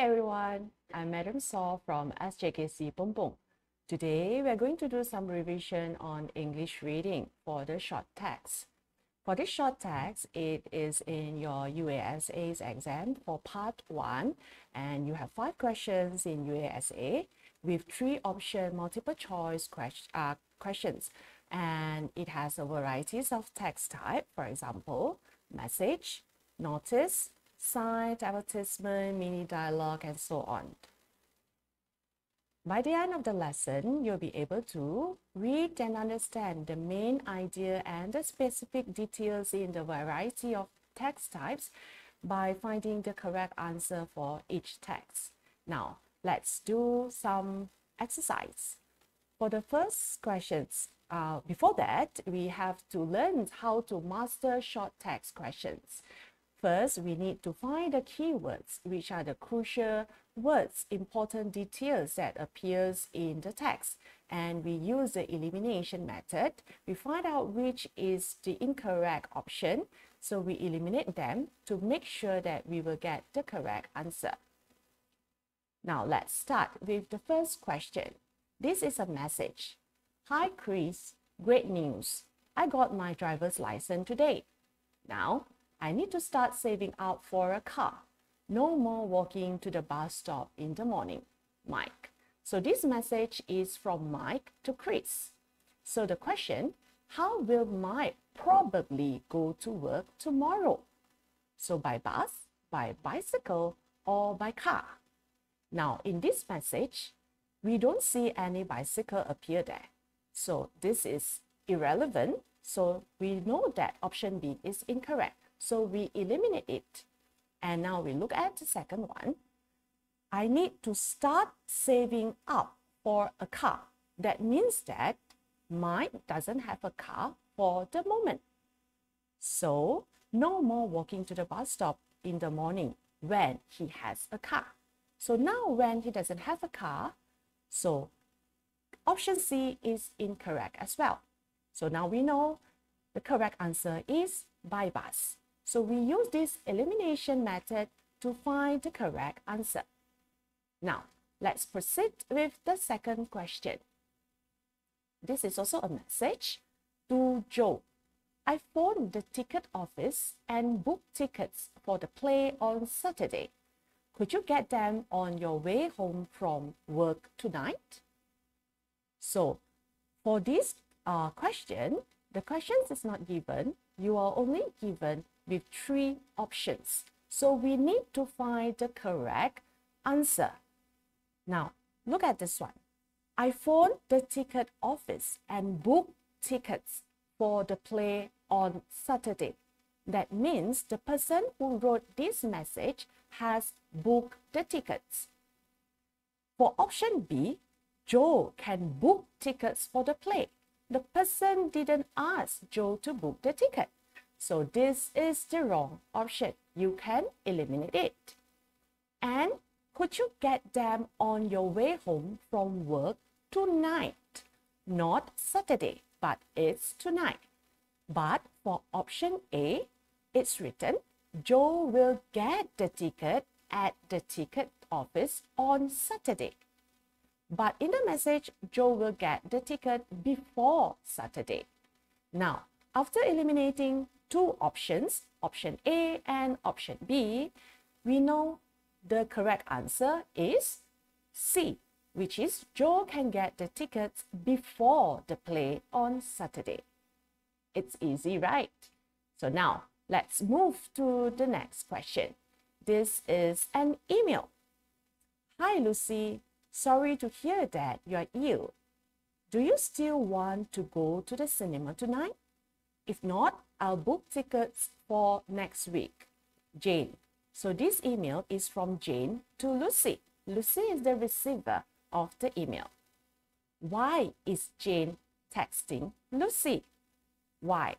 everyone, I'm Madam Saw from SJKC Pompong. Today we're going to do some revision on English reading for the short text. For this short text, it is in your UASA's exam for part 1, and you have 5 questions in UASA with 3 option multiple choice questions, and it has a varieties of text type, for example, message, notice, sign, advertisement, mini dialogue, and so on. By the end of the lesson, you'll be able to read and understand the main idea and the specific details in the variety of text types by finding the correct answer for each text. Now, let's do some exercise. For the first questions, before that, we have to learn how to master short text questions. First, we need to find the keywords, which are the crucial words, important details that appears in the text. And we use the elimination method. We find out which is the incorrect option. So we eliminate them to make sure that we will get the correct answer. Now let's start with the first question. This is a message. Hi Chris, great news. I got my driver's license today. Now, I need to start saving up for a car. No more walking to the bus stop in the morning. Mike. So this message is from Mike to Chris. So the question, how will Mike probably go to work tomorrow? So by bus, by bicycle, or by car? Now in this message, we don't see any bicycle appear there. So this is irrelevant. So we know that option B is incorrect. So we eliminate it. And now we look at the second one. I need to start saving up for a car. That means that Mike doesn't have a car for the moment. So no more walking to the bus stop in the morning when he has a car. So now when he doesn't have a car, so option C is incorrect as well. So now we know the correct answer is by bus. So we use this elimination method to find the correct answer. Now, let's proceed with the second question. This is also a message to Joe. I phoned the ticket office and booked tickets for the play on Saturday. Could you get them on your way home from work tonight? So, for this question, the questions is not given. You are only given with 3 options. So we need to find the correct answer. Now, look at this one. I phoned the ticket office and booked tickets for the play on Saturday. That means the person who wrote this message has booked the tickets. For option B, Joe can book tickets for the play. The person didn't ask Joe to book the ticket. So this is the wrong option. You can eliminate it. And could you get them on your way home from work tonight? Not Saturday, but it's tonight. But for option A, it's written, Joe will get the ticket at the ticket office on Saturday. But in the message, Joe will get the ticket before Saturday. Now, after eliminating 2 options, option A and option B, we know the correct answer is C, which is Joe can get the tickets before the play on Saturday. It's easy, right? So now, let's move to the next question. This is an email. Hi, Lucy. Sorry to hear that you're ill. Do you still want to go to the cinema tonight? If not, I'll book tickets for next week. Jane. So this email is from Jane to Lucy. Lucy is the receiver of the email. Why is Jane texting Lucy? Why?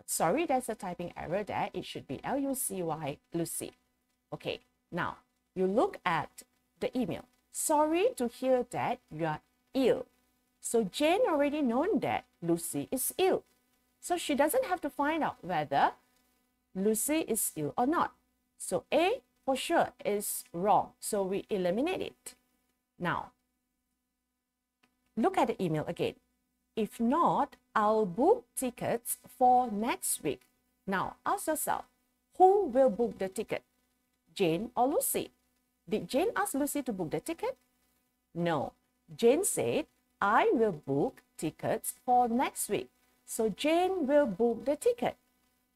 Sorry, there's a typing error there. It should be L-U-C-Y, Lucy. Okay, now you look at the email. Sorry to hear that you are ill. So Jane already known that Lucy is ill. So she doesn't have to find out whether Lucy is ill or not. So A, for sure is wrong, so we eliminate it. Now, look at the email again. If not, I'll book tickets for next week. Now, ask yourself, who will book the ticket? Jane or Lucy? Did Jane ask Lucy to book the ticket? No. Jane said, I will book tickets for next week. So Jane will book the ticket.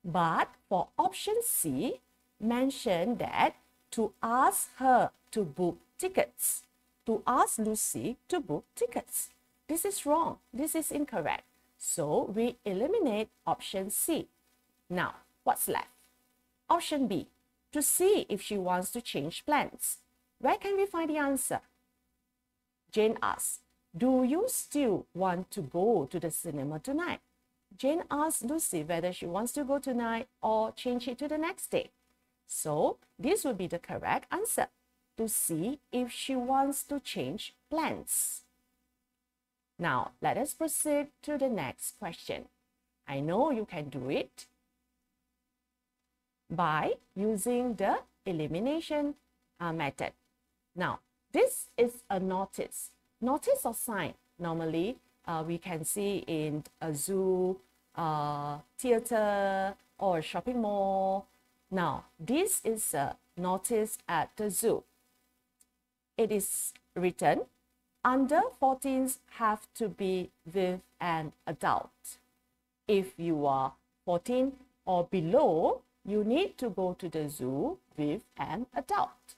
But for option C, mention that to ask her to book tickets, to ask Lucy to book tickets. This is wrong. This is incorrect. So we eliminate option C. Now, what's left? Option B, to see if she wants to change plans. Where can we find the answer? Jane asks, do you still want to go to the cinema tonight? Jane asks Lucy whether she wants to go tonight or change it to the next day. So this would be the correct answer, to see if she wants to change plans. Now, let us proceed to the next question. I know you can do it by using the elimination method. Now, this is a notice. Notice or sign, normally we can see in a zoo, theater, or a shopping mall. Now, this is a notice at the zoo. It is written, under 14s have to be with an adult. If you are 14 or below, you need to go to the zoo with an adult.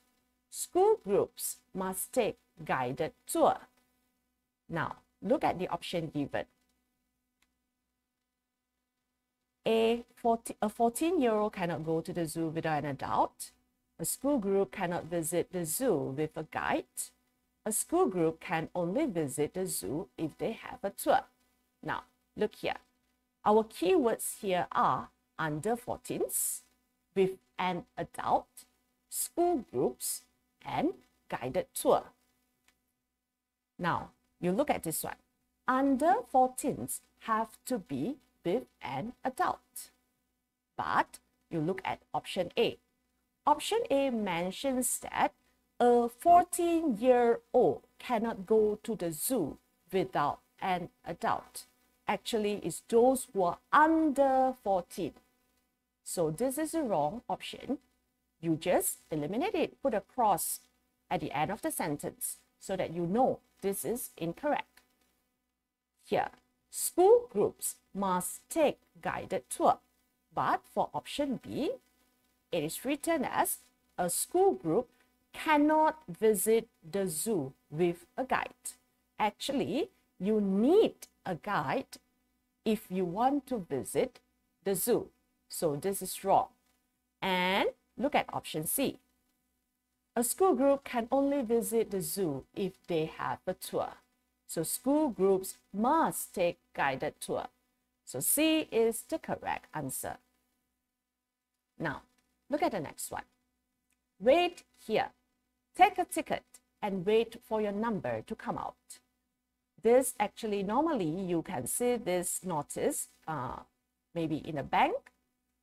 School groups must take guided tour. Now, look at the option given. A 14-year-old cannot go to the zoo without an adult. A school group cannot visit the zoo with a guide. A school group can only visit the zoo if they have a tour. Now, look here. Our keywords here are under 14s, with an adult, school groups, and guided tour. Now, you look at this one. Under 14s have to be with an adult. But you look at option A. Option A mentions that a 14-year-old cannot go to the zoo without an adult. Actually, it's those who are under 14. So this is a wrong option. You just eliminate it, put a cross at the end of the sentence so that you know this is incorrect. Here, school groups must take guided tour. But for option B, it is written as a school group cannot visit the zoo with a guide. Actually, you need a guide if you want to visit the zoo. So this is wrong. And look at option C. A school group can only visit the zoo if they have a tour. So school groups must take guided tour. So C is the correct answer. Now, look at the next one. Wait here. Take a ticket and wait for your number to come out. This actually, normally you can see this notice maybe in a bank,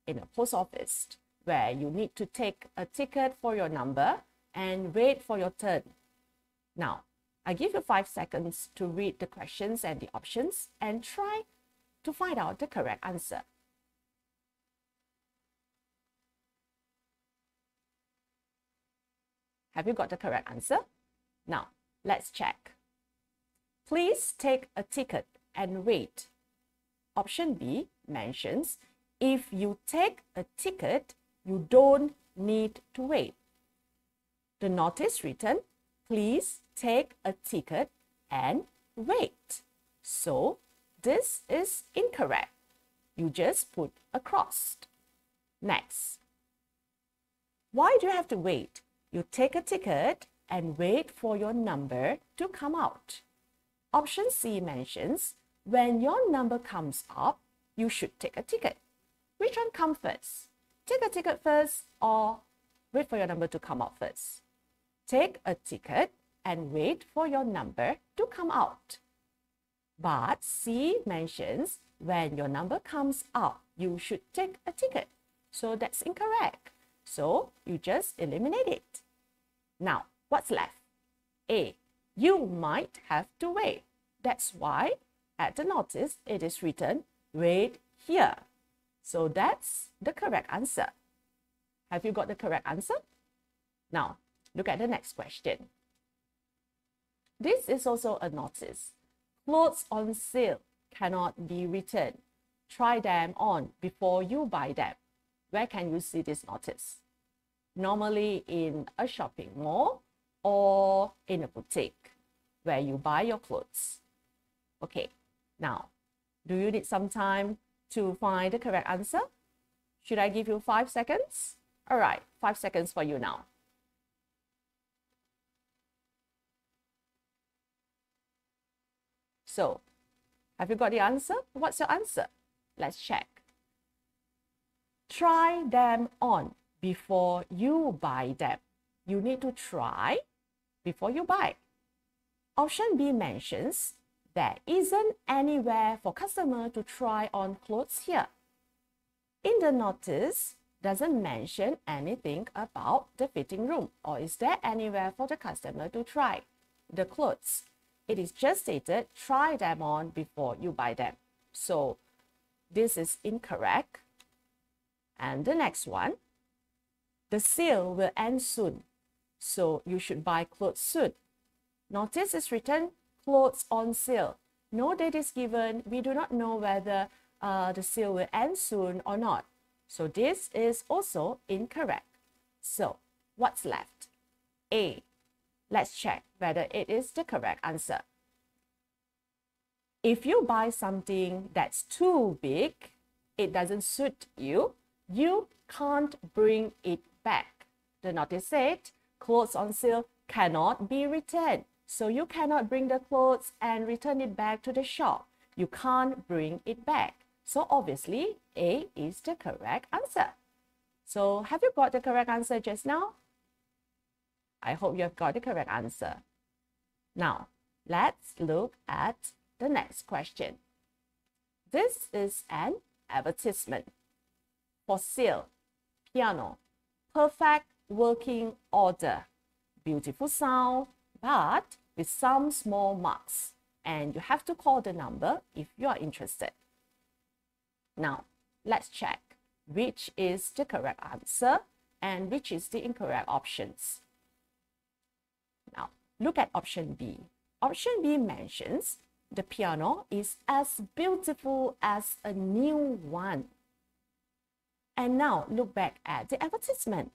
in a post office, where you need to take a ticket for your number and wait for your turn. Now, I give you 5 seconds to read the questions and the options and try to find out the correct answer. Have you got the correct answer? Now, let's check. Please take a ticket and wait. Option B mentions if you take a ticket, you don't need to wait. The notice written, please take a ticket and wait. So this is incorrect. You just put a cross. Next. Why do you have to wait? You take a ticket and wait for your number to come out. Option C mentions when your number comes up, you should take a ticket. Which one comes first? Take a ticket first or wait for your number to come out first? Take a ticket and wait for your number to come out. But C mentions when your number comes up, you should take a ticket. So that's incorrect. So you just eliminate it. Now, what's left? A, you might have to wait. That's why at the notice it is written, wait here. So that's the correct answer. Have you got the correct answer? Now, look at the next question. This is also a notice. Clothes on sale cannot be returned. Try them on before you buy them. Where can you see this notice? Normally in a shopping mall or in a boutique where you buy your clothes. Okay, now, do you need some time to find the correct answer? Should I give you 5 seconds? All right, 5 seconds for you now. So, have you got the answer? What's your answer? Let's check. Try them on before you buy them. You need to try before you buy. Option B mentions there isn't anywhere for customer to try on clothes here. In the notice, doesn't mention anything about the fitting room, or is there anywhere for the customer to try the clothes? It is just stated, try them on before you buy them. So this is incorrect. And the next one, the sale will end soon, so you should buy clothes soon. Notice is written, clothes on sale. No date is given. We do not know whether the sale will end soon or not. So this is also incorrect. So what's left? A. Let's check whether it is the correct answer. If you buy something that's too big, it doesn't suit you, you can't bring it back. The notice said, clothes on sale cannot be returned. So you cannot bring the clothes and return it back to the shop. You can't bring it back. So obviously, A is the correct answer. So have you got the correct answer just now? I hope you have got the correct answer. Now, let's look at the next question. This is an advertisement. For sale, piano, perfect working order, beautiful sound, but with some small marks. And you have to call the number if you are interested. Now, let's check which is the correct answer and which is the incorrect options. Now, look at option B. Option B mentions the piano is as beautiful as a new one. And now, look back at the advertisement.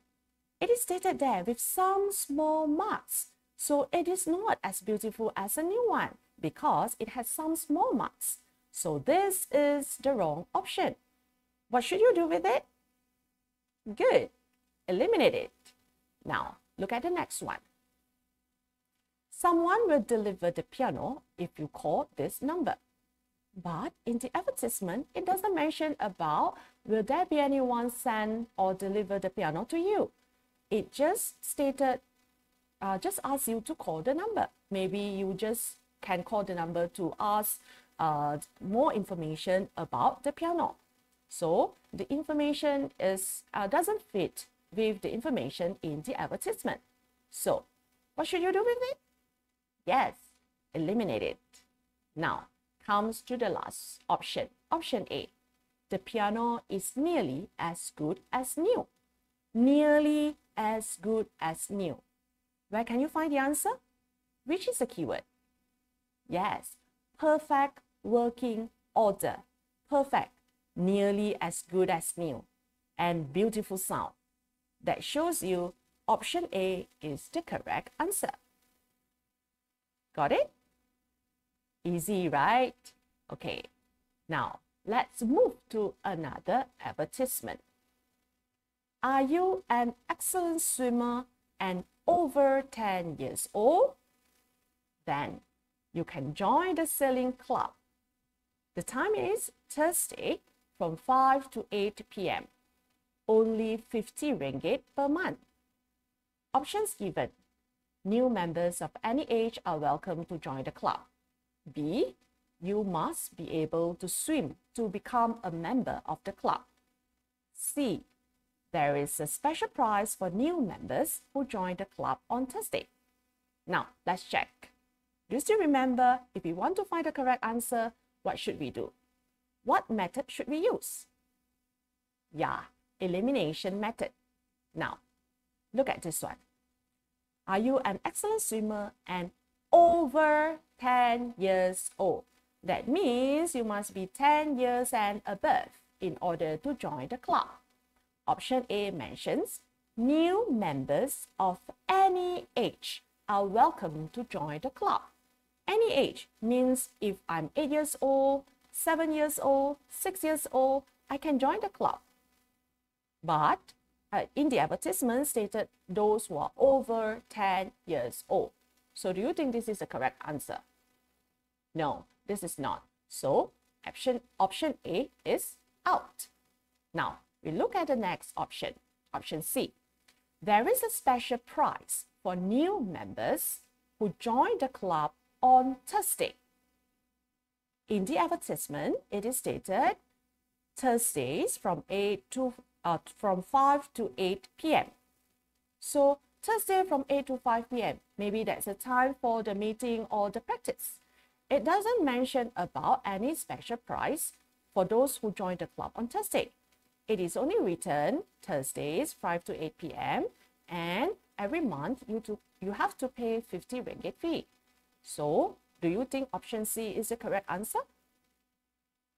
It is stated there with some small marks. So it is not as beautiful as a new one because it has some small marks. So this is the wrong option. What should you do with it? Good. Eliminate it. Now, look at the next one. Someone will deliver the piano if you call this number. But in the advertisement, it doesn't mention about will there be anyone send or deliver the piano to you. It just stated, just ask you to call the number. Maybe you just can call the number to ask more information about the piano. So the information is doesn't fit with the information in the advertisement. So what should you do with it? Yes, eliminate it. Now comes to the last option. Option A. The piano is nearly as good as new. Nearly as good as new. Where can you find the answer? Which is the keyword? Yes, perfect working order. Perfect, nearly as good as new, and beautiful sound. That shows you option A is the correct answer. Got it? Easy, right? Okay, now let's move to another advertisement. Are you an excellent swimmer and over 10 years old? Then you can join the sailing club. The time is Thursday from 5 to 8 p.m. Only 50 ringgit per month. Options given. New members of any age are welcome to join the club. B. You must be able to swim to become a member of the club. C. there is a special prize for new members who join the club on Thursday. Now, let's check. Do you still remember, if we want to find the correct answer, what should we do? What method should we use? Yeah, elimination method. Now, look at this one. Are you an excellent swimmer and over 10 years old? That means you must be 10 years and above in order to join the club. Option A mentions new members of any age are welcome to join the club. Any age means if I'm 8 years old, 7 years old, 6 years old, I can join the club. But in the advertisement stated those who are over 10 years old. So do you think this is the correct answer? No, this is not. So option A is out. Now, we look at the next option, option C. There is a special prize for new members who join the club on Thursday. In the advertisement, it is stated Thursdays from 5 to 8 p.m. So Thursday from 8 to 5 p.m. Maybe that's the time for the meeting or the practice. It doesn't mention about any special prize for those who join the club on Thursday. It is only written Thursdays 5 to 8 p.m. and every month you have to pay 50 ringgit fee. So, do you think option C is the correct answer?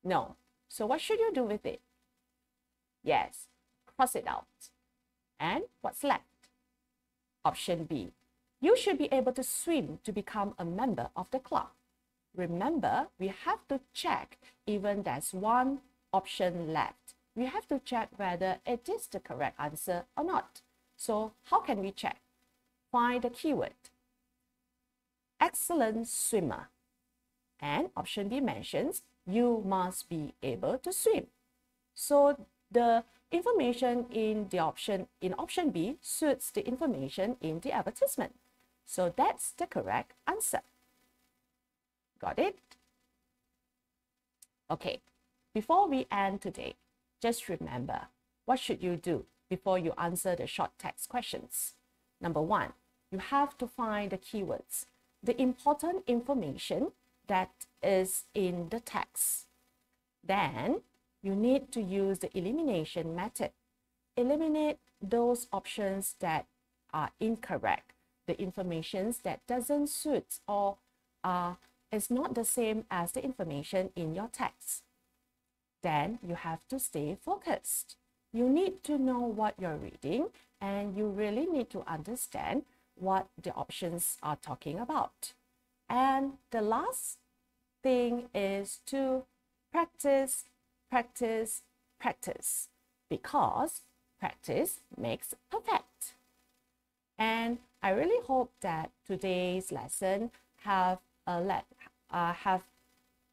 No. So what should you do with it? Yes, cross it out. And what's left? Option B. You should be able to swim to become a member of the club. Remember, we have to check even there's one option left. We have to check whether it is the correct answer or not. So how can we check? Find the keyword. Excellent swimmer. And option B mentions you must be able to swim. So the information in option B suits the information in the advertisement. So that's the correct answer. Got it? Okay, before we end today, just remember, what should you do before you answer the short text questions? Number one, you have to find the keywords, the important information that is in the text. Then, you need to use the elimination method. Eliminate those options that are incorrect, the information that doesn't suit or is not the same as the information in your text. Then you have to stay focused. You need to know what you're reading and you really need to understand what the options are talking about. And the last thing is to practice, practice, practice, because practice makes perfect. And I really hope that today's lesson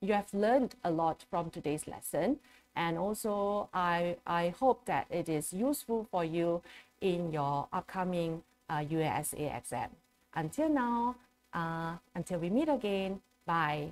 you have learned a lot from today's lesson, and also I hope that it is useful for you in your upcoming UASA exam. Until now, until we meet again, bye.